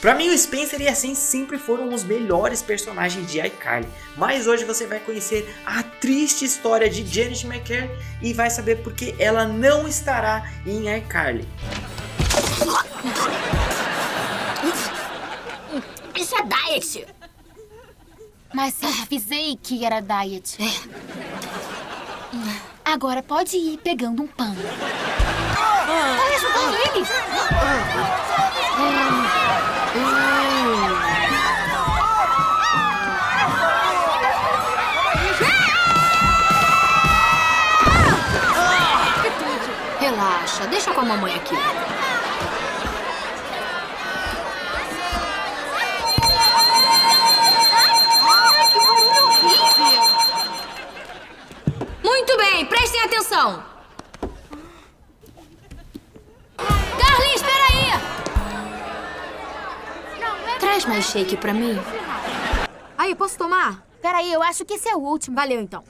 Pra mim o Spencer e a Sam sempre foram os melhores personagens de iCarly, mas hoje você vai conhecer a triste história de Janet McCarr e vai saber por que ela não estará em iCarly. Isso é diet! Mas eu avisei que era diet. Agora pode ir pegando um pão. Vai ajudar ele! Relaxa, deixa com a mamãe aqui. Que barulho horrível! Muito bem, prestem atenção. Carly, espera aí! Traz mais shake pra mim. Aí, posso tomar? Peraí, eu acho que esse é o último. Valeu, então.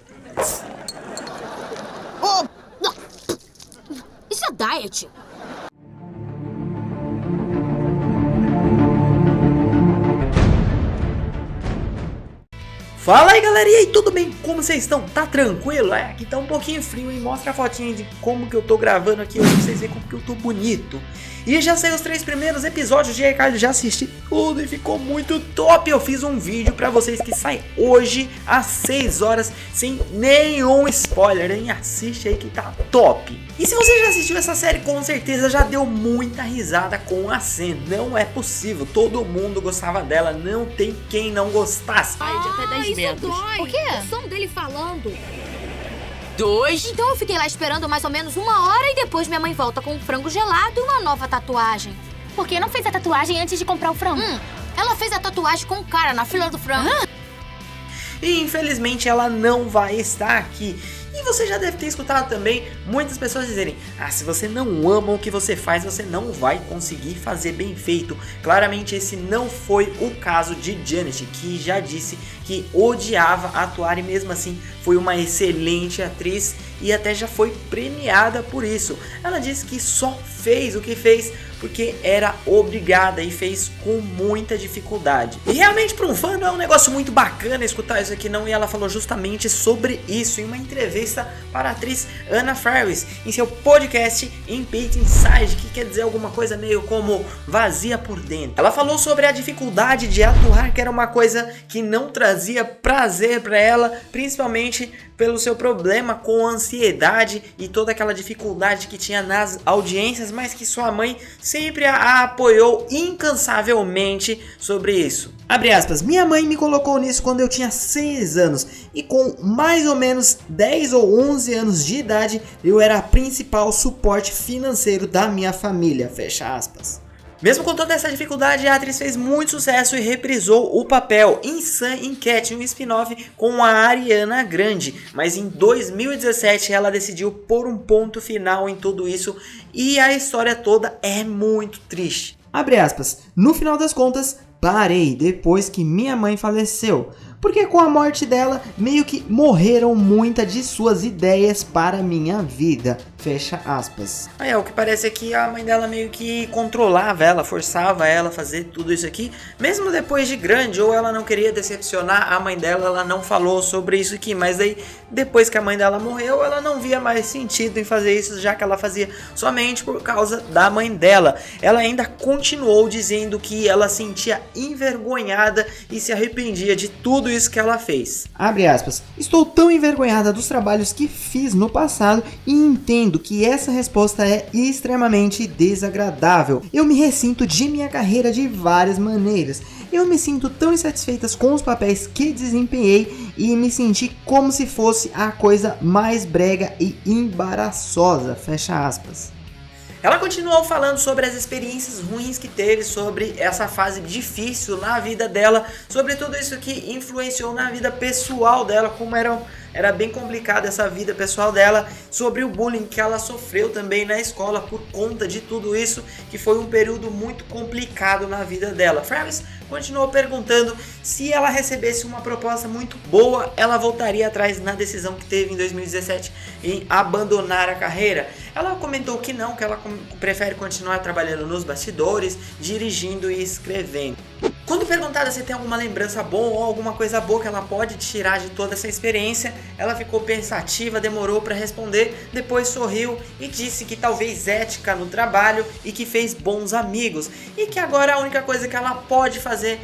Isso é diet. Fala aí galerinha, e tudo bem? Como vocês estão? Tá tranquilo? Aqui tá um pouquinho frio, hein? Mostra a fotinha de como que eu tô gravando aqui hoje pra vocês verem como que eu tô bonito. E já saiu os 3 primeiros episódios de iCarly, já assisti tudo e ficou muito top. Eu fiz um vídeo pra vocês que sai hoje às 6 horas, sem nenhum spoiler, hein? Assiste aí que tá top. E se você já assistiu essa série, com certeza já deu muita risada com a Sam. Não é possível, todo mundo gostava dela, não tem quem não gostasse. Ai, de até 10 metros. Dói. O quê? O som dele falando. 2. Então eu fiquei lá esperando mais ou menos 1 hora e depois minha mãe volta com um frango gelado e uma nova tatuagem. Por que não fez a tatuagem antes de comprar o frango? Ela fez a tatuagem com o cara na fila do frango. E infelizmente ela não vai estar aqui. E você já deve ter escutado também muitas pessoas dizerem: ah, se você não ama o que você faz, você não vai conseguir fazer bem feito. Claramente esse não foi o caso de Janet, que já disse que odiava atuar e mesmo assim foi uma excelente atriz e até já foi premiada por isso. Ela disse que só fez o que fez porque era obrigada e fez com muita dificuldade. E realmente para um fã não é um negócio muito bacana escutar isso aqui não, e ela falou justamente sobre isso em uma entrevista para a atriz Anna Faris em seu podcast Empty Inside, que quer dizer alguma coisa meio como vazia por dentro. Ela falou sobre a dificuldade de atuar, que era uma coisa que não trazia prazer para ela, principalmente pelo seu problema com ansiedade e toda aquela dificuldade que tinha nas audiências, mas que sua mãe sempre a apoiou incansavelmente sobre isso. Abre aspas, minha mãe me colocou nisso quando eu tinha 6 anos e com mais ou menos 10 ou 11 anos de idade eu era a principal suporte financeiro da minha família, fecha aspas. Mesmo com toda essa dificuldade, a atriz fez muito sucesso e reprisou o papel em Sam e Cat, um spin-off com a Ariana Grande. Mas em 2017 ela decidiu pôr um ponto final em tudo isso e a história toda é muito triste. Abre aspas, no final das contas, parei depois que minha mãe faleceu. Porque com a morte dela, meio que morreram muitas de suas ideias para minha vida. Fecha aspas. O que parece é que a mãe dela meio que controlava ela, forçava ela a fazer tudo isso aqui. Mesmo depois de grande, ou ela não queria decepcionar a mãe dela, ela não falou sobre isso aqui. Mas aí, depois que a mãe dela morreu, ela não via mais sentido em fazer isso, já que ela fazia somente por causa da mãe dela. Ela ainda continuou dizendo que ela sentia envergonhada e se arrependia de tudo isso que ela fez. Abre aspas, estou tão envergonhada dos trabalhos que fiz no passado e entendo que essa resposta é extremamente desagradável. Eu me ressinto de minha carreira de várias maneiras. Eu me sinto tão insatisfeita com os papéis que desempenhei e me senti como se fosse a coisa mais brega e embaraçosa, fecha aspas. Ela continuou falando sobre as experiências ruins que teve, sobre essa fase difícil na vida dela, sobre tudo isso que influenciou na vida pessoal dela, como eram era bem complicada essa vida pessoal dela, sobre o bullying que ela sofreu também na escola por conta de tudo isso, que foi um período muito complicado na vida dela. Travis continuou perguntando se ela recebesse uma proposta muito boa, ela voltaria atrás na decisão que teve em 2017 em abandonar a carreira. Ela comentou que não, que ela prefere continuar trabalhando nos bastidores, dirigindo e escrevendo. Quando perguntada se tem alguma lembrança boa ou alguma coisa boa que ela pode tirar de toda essa experiência, ela ficou pensativa, demorou para responder, depois sorriu e disse que talvez ética no trabalho e que fez bons amigos e que agora a única coisa que ela pode fazer,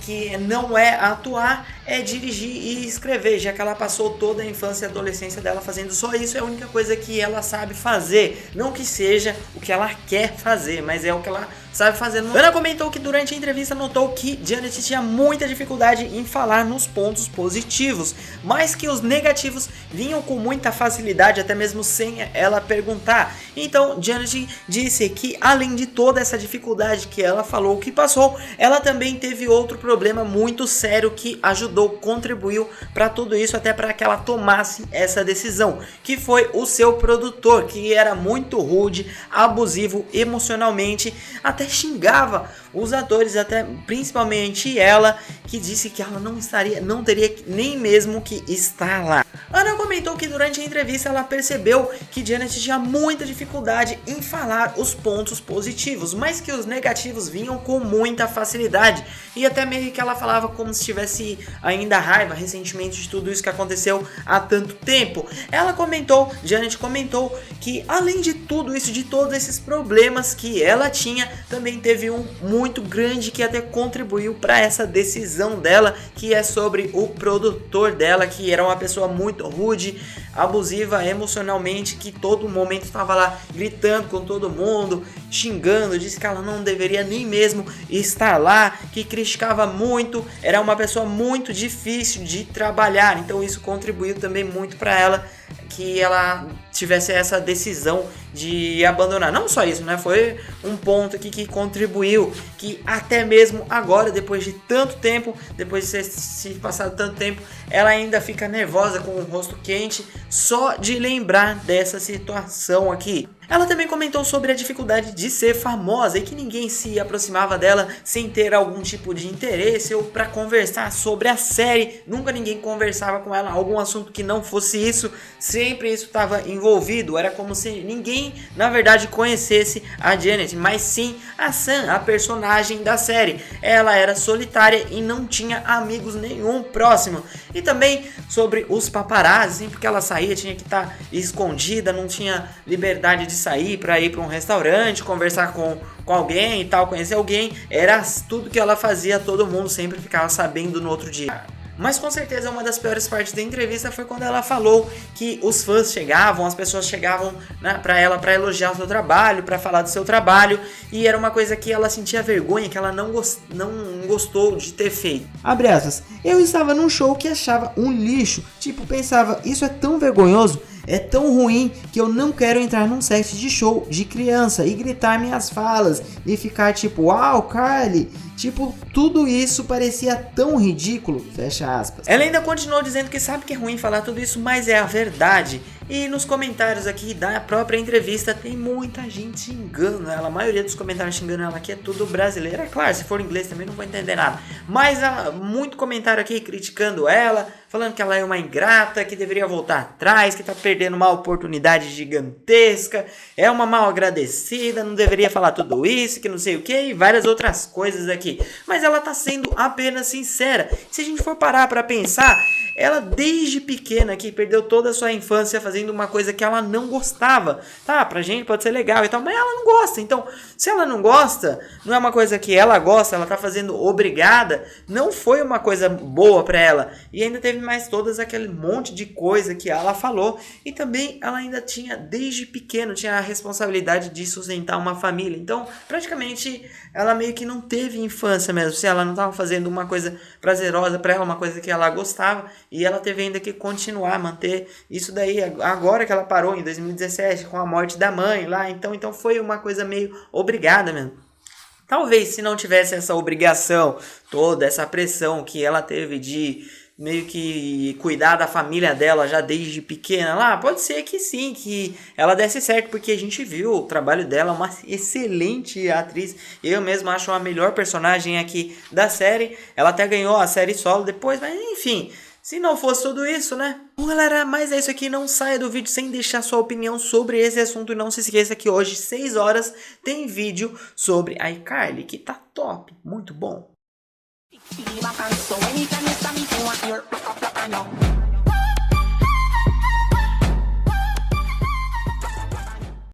que não é atuar, é dirigir e escrever, já que ela passou toda a infância e adolescência dela fazendo só isso. É a única coisa que ela sabe fazer, não que seja o que ela quer fazer, mas é o que ela sabe fazer. Ana comentou que durante a entrevista notou que Janet tinha muita dificuldade em falar nos pontos positivos, mas que os negativos vinham com muita facilidade, até mesmo sem ela perguntar. Então Janet disse que além de toda essa dificuldade que ela falou que passou, ela também teve outro problema muito sério que ajudou, contribuiu para tudo isso, até para que ela tomasse essa decisão, que foi o seu produtor, que era muito rude, abusivo emocionalmente, até xingava os atores, até principalmente ela, que disse que ela não teria nem mesmo que estar lá. Ana comentou que durante a entrevista ela percebeu que Janet tinha muita dificuldade em falar os pontos positivos, mas que os negativos vinham com muita facilidade, e até meio que ela falava como se tivesse ainda raiva recentemente de tudo isso que aconteceu há tanto tempo. Janet comentou que além de tudo isso, de todos esses problemas que ela tinha, também teve um muito grande que até contribuiu para essa decisão dela, que é sobre o produtor dela, que era uma pessoa muito rude, abusiva emocionalmente, que todo momento estava lá gritando com todo mundo, xingando, disse que ela não deveria nem mesmo estar lá, que criticava muito, era uma pessoa muito difícil de trabalhar. Então isso contribuiu também muito para ela, que ela tivesse essa decisão de abandonar. Não só isso, né? Foi um ponto aqui que contribuiu, que até mesmo agora, depois de tanto tempo, depois de se passado tanto tempo, ela ainda fica nervosa, com o rosto quente, só de lembrar dessa situação aqui. Ela também comentou sobre a dificuldade de ser famosa e que ninguém se aproximava dela sem ter algum tipo de interesse ou para conversar sobre a série. Nunca ninguém conversava com ela algum assunto que não fosse isso, sempre isso estava envolvido. Era como se ninguém, na verdade, conhecesse a Janet, mas sim a Sam, a personagem da série. Ela era solitária e não tinha amigos nenhum próximo. E também sobre os paparazzi, sempre que ela saía tinha que estar escondida, não tinha liberdade de sair para ir para um restaurante, conversar com alguém e tal, conhecer alguém. Era tudo que ela fazia, todo mundo sempre ficava sabendo no outro dia. Mas com certeza uma das piores partes da entrevista foi quando ela falou que os fãs chegavam, as pessoas chegavam, né, para ela para elogiar o seu trabalho, para falar do seu trabalho, e era uma coisa que ela sentia vergonha, que ela não gostou de ter feito. Abre aspas, eu estava num show que achava um lixo, tipo, pensava, isso é tão vergonhoso, é tão ruim que eu não quero entrar num set de show de criança e gritar minhas falas e ficar tipo, uau, Carly. Tipo, tudo isso parecia tão ridículo, fecha aspas. Ela ainda continuou dizendo que sabe que é ruim falar tudo isso, mas é a verdade. E nos comentários aqui da própria entrevista tem muita gente xingando ela. A maioria dos comentários xingando ela aqui é tudo brasileiro. É claro, se for inglês também não vou entender nada. Mas muito comentário aqui criticando ela, falando que ela é uma ingrata, que deveria voltar atrás, que tá perdendo uma oportunidade gigantesca, é uma mal agradecida, não deveria falar tudo isso, que não sei o que, e várias outras coisas aqui. Mas ela tá sendo apenas sincera. Se a gente for parar pra pensar, ela desde pequena aqui perdeu toda a sua infância fazendo uma coisa que ela não gostava. Tá, pra gente pode ser legal e tal, mas ela não gosta. Então, se ela não gosta, não é uma coisa que ela gosta, ela tá fazendo obrigada, não foi uma coisa boa pra ela. E ainda teve mais todas aquele monte de coisa que ela falou. E também ela ainda tinha, desde pequeno, tinha a responsabilidade de sustentar uma família. Então, praticamente, ela meio que não teve infância mesmo. Se ela não tava fazendo uma coisa prazerosa pra ela, uma coisa que ela gostava, e ela teve ainda que continuar, manter isso daí, agora que ela parou em 2017, com a morte da mãe lá, então foi uma coisa meio obrigada mesmo. Talvez se não tivesse essa obrigação toda, essa pressão que ela teve de meio que cuidar da família dela já desde pequena lá, pode ser que sim, que ela desse certo, porque a gente viu o trabalho dela, uma excelente atriz. Eu mesmo acho a melhor personagem aqui da série. Ela até ganhou a série solo depois, mas enfim, se não fosse tudo isso, né? Bom, galera, mas é isso aqui. Não saia do vídeo sem deixar sua opinião sobre esse assunto. E não se esqueça que hoje, 6 horas, tem vídeo sobre a iCarly, que tá top, muito bom. So anytime you stop me, you want your